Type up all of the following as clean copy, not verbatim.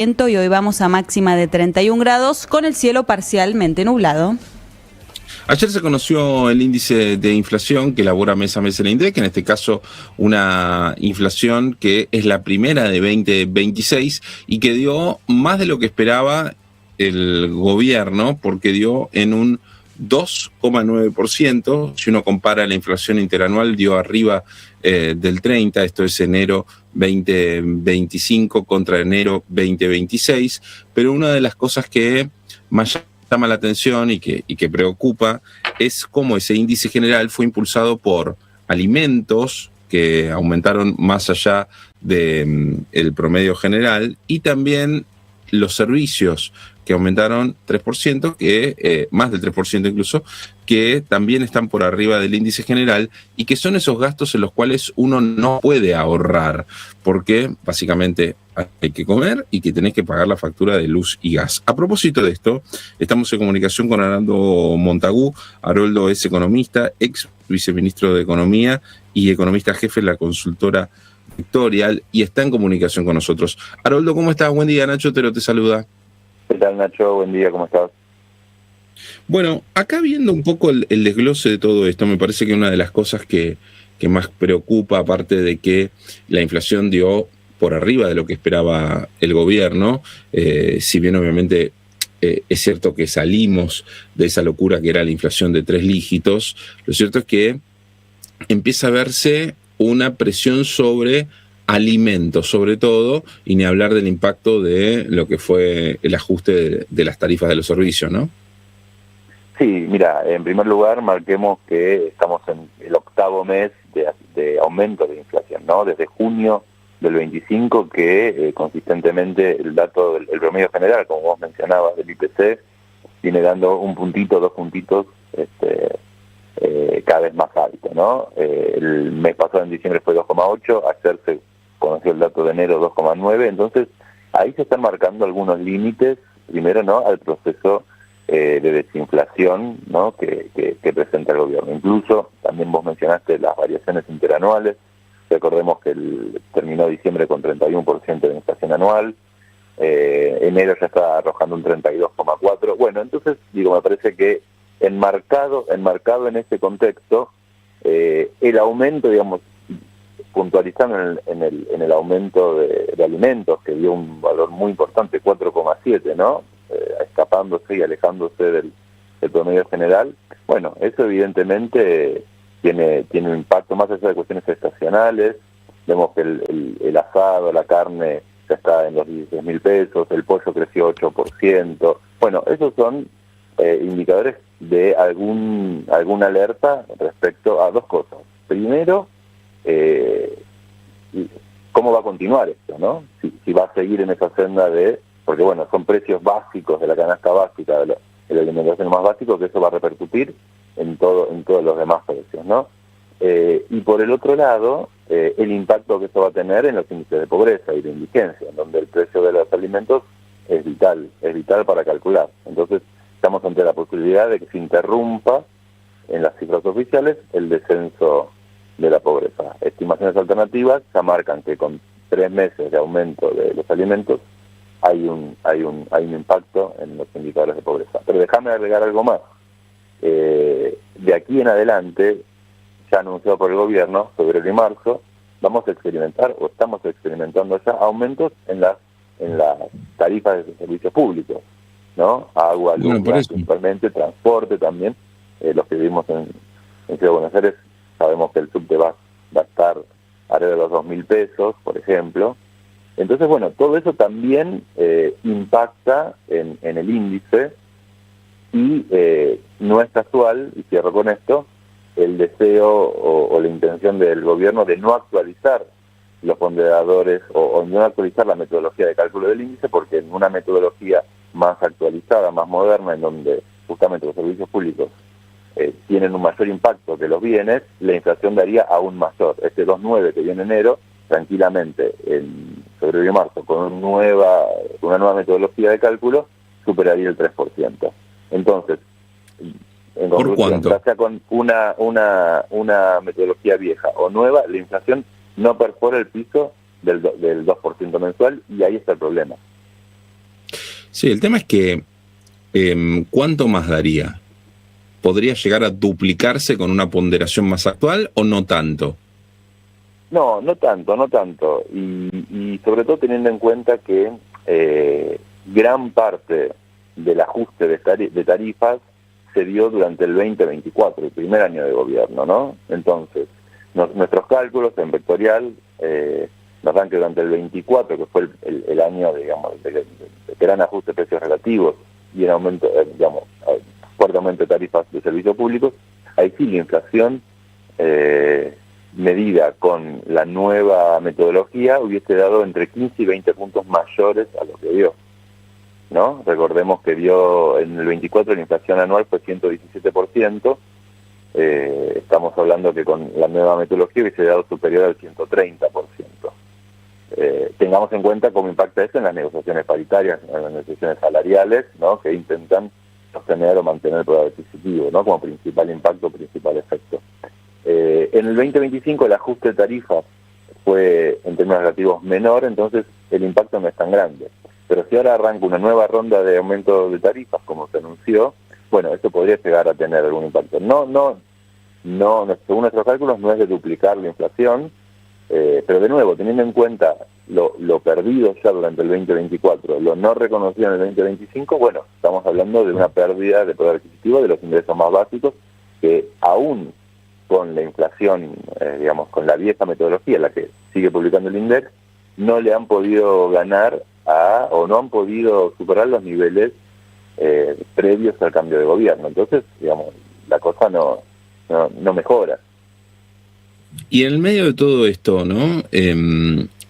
y hoy vamos a máxima de 31 grados con el cielo parcialmente nublado. Ayer se conoció el índice de inflación que elabora mes a mes el INDEC, en este caso una inflación que es la primera de 2026 y que dio más de lo que esperaba el gobierno, porque dio en un 2,9%. Si uno compara la inflación interanual, dio arriba del 30%, esto es enero 2025 contra enero 2026, pero una de las cosas que más llama la atención y que preocupa es cómo ese índice general fue impulsado por alimentos que aumentaron más allá del promedio general y también los servicios que aumentaron 3%, que más del 3% incluso, que también están por arriba del índice general y que son esos gastos en los cuales uno no puede ahorrar, porque básicamente hay que comer y que tenés que pagar la factura de luz y gas. A propósito de esto, estamos en comunicación con Haroldo Montagu. Haroldo es economista, ex viceministro de Economía y economista jefe de la consultora Victorial, y está en comunicación con nosotros. Haroldo, ¿cómo estás? Buen día, Nacho Otero te saluda. ¿Qué tal, Nacho? Buen día, ¿cómo estás? Bueno, acá viendo un poco el desglose de todo esto, me parece que una de las cosas que más preocupa, aparte de que la inflación dio por arriba de lo que esperaba el gobierno, si bien obviamente es cierto que salimos de esa locura que era la inflación de 3 dígitos, lo cierto es que empieza a verse una presión sobre alimentos, sobre todo, y ni hablar del impacto de lo que fue el ajuste de las tarifas de los servicios, ¿no? Sí, mira, en primer lugar, marquemos que estamos en el 8º mes de aumento de inflación, ¿no? Desde junio del 25, que consistentemente el dato, el promedio general, como vos mencionabas, del IPC, viene dando un puntito, 2 puntitos, cada vez más alto, ¿no? El mes pasado, en diciembre, fue 2,8, ayer se conoció el dato de enero, 2,9, entonces ahí se están marcando algunos límites, primero, ¿no?, al proceso de desinflación, ¿no?, que presenta el gobierno. Incluso, también vos mencionaste las variaciones interanuales, recordemos que terminó diciembre con 31% de inflación anual, enero ya está arrojando un 32,4%, bueno, entonces, digo, me parece que enmarcado en este contexto, el aumento, digamos, puntualizando en el aumento de alimentos, que dio un valor muy importante, 4,7, ¿no? Escapándose y alejándose del promedio general. Bueno, eso evidentemente tiene un impacto más allá de cuestiones estacionales. Vemos que el asado, la carne ya está en los 16.000 pesos, el pollo creció 8%. Bueno, esos son indicadores de alguna alerta respecto a dos cosas. Primero, cómo va a continuar esto, ¿no? Si va a seguir en esa senda porque bueno, son precios básicos de la canasta básica, de la alimentación más básico, que eso va a repercutir en todos los demás precios, ¿no? Y por el otro lado, el impacto que eso va a tener en los índices de pobreza y de indigencia, en donde el precio de los alimentos es vital para calcular. Entonces, estamos ante la posibilidad de que se interrumpa en las cifras oficiales el descenso de la pobreza. Estimaciones alternativas ya marcan que con 3 meses de aumento de los alimentos hay un impacto en los indicadores de pobreza. Pero déjame agregar algo más. De aquí en adelante, ya anunciado por el gobierno, febrero y marzo, vamos a experimentar, o estamos experimentando ya, aumentos en las tarifas de servicios públicos, ¿no? Agua, luz, principalmente, transporte también. Los que vivimos en Ciudad de Buenos Aires sabemos que el subte va a estar alrededor de los 2.000 pesos, por ejemplo. Entonces, bueno, todo eso también impacta en el índice y no es casual, y cierro con esto, el deseo o la intención del gobierno de no actualizar los ponderadores o no actualizar la metodología de cálculo del índice, porque en una metodología más actualizada, más moderna, en donde justamente los servicios públicos tienen un mayor impacto que los bienes, la inflación daría aún mayor. Este 2,9 que viene en enero, tranquilamente en febrero y marzo, con una nueva metodología de cálculo, superaría el 3%. Entonces, en conclusión, ya sea con una metodología vieja o nueva, la inflación no perfora el piso del 2% mensual, y ahí está el problema. Sí, el tema es que ¿cuánto más daría? ¿Podría llegar a duplicarse con una ponderación más actual o no tanto? No, no tanto, no tanto. Y sobre todo teniendo en cuenta que gran parte del ajuste de tarifas se dio durante el 2024, el primer año de gobierno, ¿no? Entonces, nuestros cálculos en vectorial nos dan que durante el 24, que fue el año, digamos, de gran ajuste de precios relativos y en aumento, digamos, fuerte aumento de tarifas de servicios públicos, ahí sí la inflación medida con la nueva metodología hubiese dado entre 15 y 20 puntos mayores a lo que dio, ¿no? Recordemos que dio en el 24 la inflación anual fue 117%, estamos hablando que con la nueva metodología hubiese dado superior al 130%. Tengamos en cuenta cómo impacta eso en las negociaciones paritarias, en las negociaciones salariales, ¿no? Que intentan sostener o mantener el poder adquisitivo, ¿no? Como principal impacto, principal efecto. En el 2025 el ajuste de tarifas fue en términos relativos menor, entonces el impacto no es tan grande. Pero si ahora arranca una nueva ronda de aumento de tarifas, como se anunció, bueno, esto podría llegar a tener algún impacto. No, según nuestros cálculos no es de duplicar la inflación, pero de nuevo, teniendo en cuenta lo perdido ya durante el 2024, lo no reconocido en el 2025, bueno, estamos hablando de una pérdida de poder adquisitivo de los ingresos más básicos, que aún con la inflación, digamos, con la vieja metodología, la que sigue publicando el INDEC, no le han podido ganar o no han podido superar los niveles previos al cambio de gobierno. Entonces, digamos, la cosa no mejora. Y en el medio de todo esto, ¿no?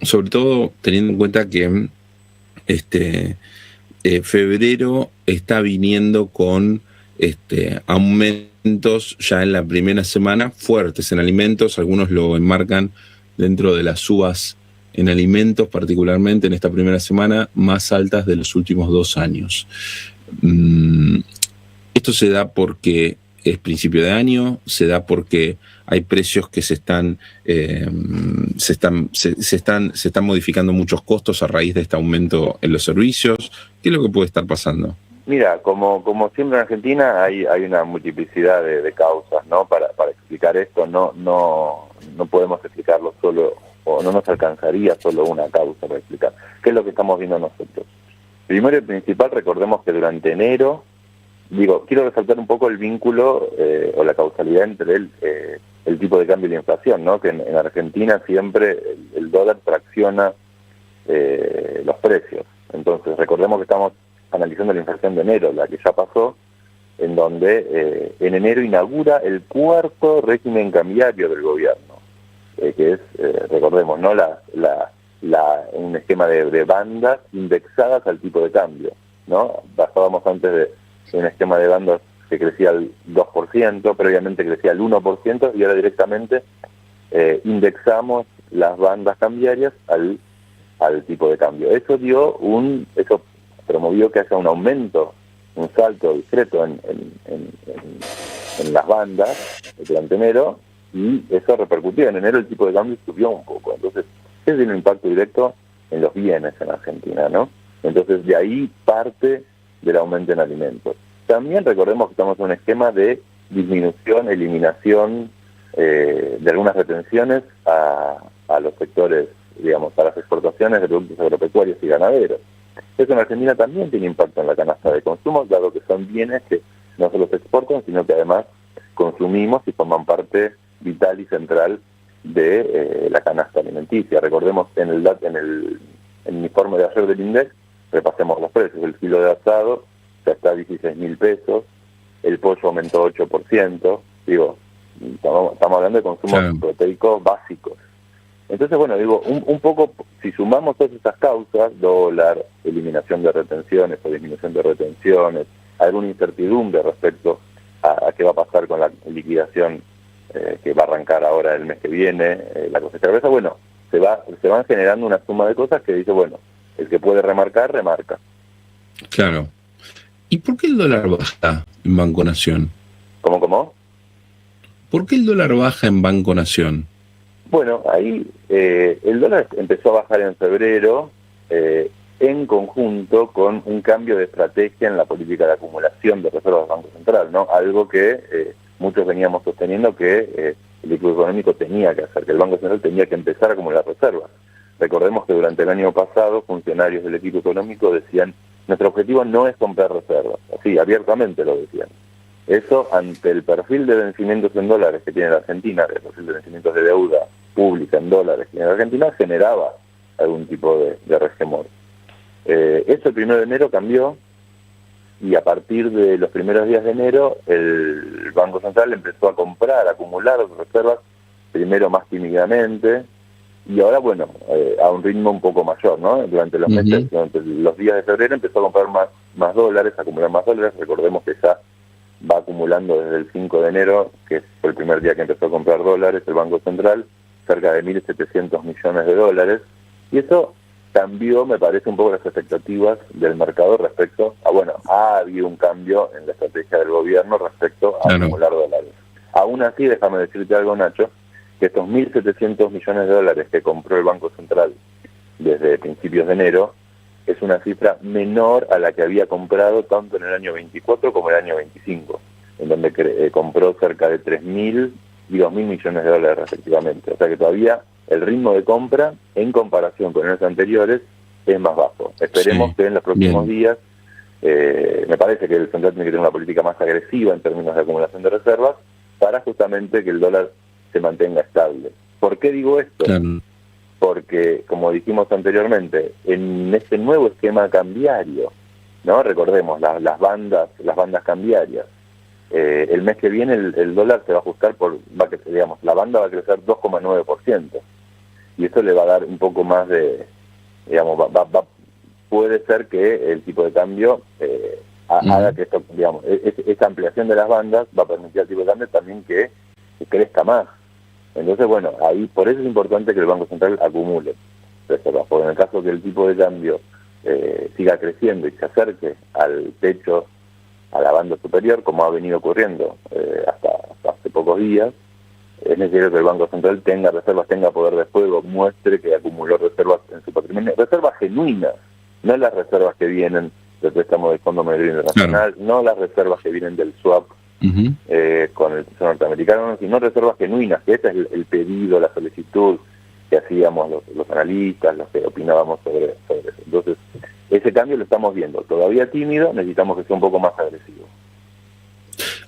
Sobre todo teniendo en cuenta que febrero está viniendo con aumentos ya en la primera semana fuertes en alimentos, algunos lo enmarcan dentro de las subas en alimentos, particularmente en esta primera semana, más altas de los últimos 2 años. Esto se da porque es principio de año, se da porque hay precios que se están modificando muchos costos a raíz de este aumento en los servicios. ¿Qué es lo que puede estar pasando? Mira, como siempre en Argentina hay una multiplicidad de causas, ¿no? Para explicar esto no podemos explicarlo solo, o no nos alcanzaría solo una causa para explicar. ¿Qué es lo que estamos viendo nosotros? Primero y principal, recordemos que durante enero, quiero resaltar un poco el vínculo o la causalidad entre el tipo de cambio y la inflación, ¿no? Que en Argentina siempre el dólar tracciona los precios. Entonces, recordemos que estamos analizando la inflación de enero, la que ya pasó, en donde en enero inaugura el 4º régimen cambiario del gobierno, que es, recordemos, ¿no? Un esquema de bandas indexadas al tipo de cambio, ¿no? Basábamos antes de un esquema de bandas que crecía al 2%, previamente crecía al 1%, y ahora directamente indexamos las bandas cambiarias al tipo de cambio. Eso promovió que haya un aumento, un salto discreto en las bandas durante enero, y eso repercutió. En enero el tipo de cambio subió un poco. Entonces, ese tiene un impacto directo en los bienes en Argentina, ¿no? Entonces, de ahí parte del aumento en alimentos. También recordemos que estamos en un esquema de disminución, eliminación de algunas retenciones a los sectores, digamos, a las exportaciones de productos agropecuarios y ganaderos. Eso en Argentina también tiene impacto en la canasta de consumo, dado que son bienes que no solo se exportan, sino que además consumimos y forman parte vital y central de la canasta alimenticia. Recordemos en el informe de ayer del INDEC, repasemos los precios. El kilo de asado ya está a 16.000 pesos, el pollo aumentó 8%, estamos hablando de consumos proteicos básicos. Entonces, bueno, un poco, si sumamos todas estas causas, dólar, eliminación de retenciones o disminución de retenciones, alguna incertidumbre respecto a qué va a pasar con la liquidación que va a arrancar ahora el mes que viene, la cosecha de cerveza, bueno, se van generando una suma de cosas que dice, bueno, el que puede remarcar, remarca. Claro. ¿Y por qué el dólar baja en Banco Nación? ¿Cómo? ¿Por qué el dólar baja en Banco Nación? Bueno, ahí el dólar empezó a bajar en febrero, en conjunto con un cambio de estrategia en la política de acumulación de reservas del Banco Central, ¿no? Algo que muchos veníamos sosteniendo que el equipo económico tenía que hacer, que el Banco Central tenía que empezar a acumular reservas. Recordemos que durante el año pasado funcionarios del equipo económico decían: nuestro objetivo no es comprar reservas, así abiertamente lo decían. Eso, ante el perfil de vencimientos en dólares que tiene la Argentina, el perfil de vencimientos de deuda pública en dólares que tiene la Argentina, generaba algún tipo de resquemor. Eso el 1 de enero cambió, y a partir de los primeros días de enero el Banco Central empezó a comprar, a acumular reservas, primero más tímidamente, y ahora, bueno, a un ritmo un poco mayor, ¿no? Durante los meses, durante los días de febrero empezó a comprar más dólares, a acumular más dólares. Recordemos que ya va acumulando desde el 5 de enero, que fue el primer día que empezó a comprar dólares el Banco Central, cerca de 1.700 millones de dólares, y eso cambió, me parece, un poco las expectativas del mercado respecto a, bueno, ha habido un cambio en la estrategia del gobierno respecto a acumular dólares. Aún así, déjame decirte algo, Nacho, que estos 1.700 millones de dólares que compró el Banco Central desde principios de enero es una cifra menor a la que había comprado tanto en el año 24 como en el año 25, en donde compró cerca de 3.000 y 2.000 millones de dólares respectivamente. O sea que todavía el ritmo de compra, en comparación con años anteriores, es más bajo. Esperemos que en los próximos días, me parece que el Central tiene que tener una política más agresiva en términos de acumulación de reservas, para justamente que el dólar se mantenga estable. ¿Por qué digo esto? Claro. Porque, como dijimos anteriormente, en este nuevo esquema cambiario, ¿no? Recordemos las bandas cambiarias. El mes que viene el dólar se va a ajustar la banda va a crecer 2,9%, y eso le va a dar un poco más de, digamos, puede ser que el tipo de cambio haga que esto, digamos, esta ampliación de las bandas va a permitir al tipo de cambio también que crezca más. Entonces, bueno, ahí por eso es importante que el Banco Central acumule reservas, porque en el caso que el tipo de cambio siga creciendo y se acerque al techo, a la banda superior, como ha venido ocurriendo hasta hace pocos días, es necesario que el Banco Central tenga reservas, tenga poder de fuego, muestre que acumuló reservas en su patrimonio, reservas genuinas, no las reservas que vienen del préstamo del Fondo Monetario Internacional, no las reservas que vienen del swap con el Tesoro norteamericano, sino reservas genuinas, que ese es el pedido, la solicitud que hacíamos los analistas, los que opinábamos sobre eso. Entonces, ese cambio lo estamos viendo, todavía tímido, necesitamos que sea un poco más agresivo.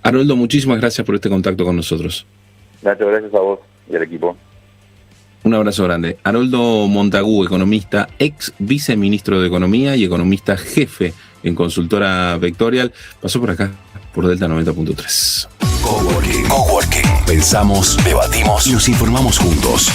Haroldo, muchísimas gracias por este contacto con nosotros. Nacho, gracias a vos y al equipo. Un abrazo grande. Haroldo Montagu, economista, ex viceministro de Economía y economista jefe en Consultora Vectorial, pasó por acá, por Delta 90.3. Coworking. Pensamos, debatimos y nos informamos juntos.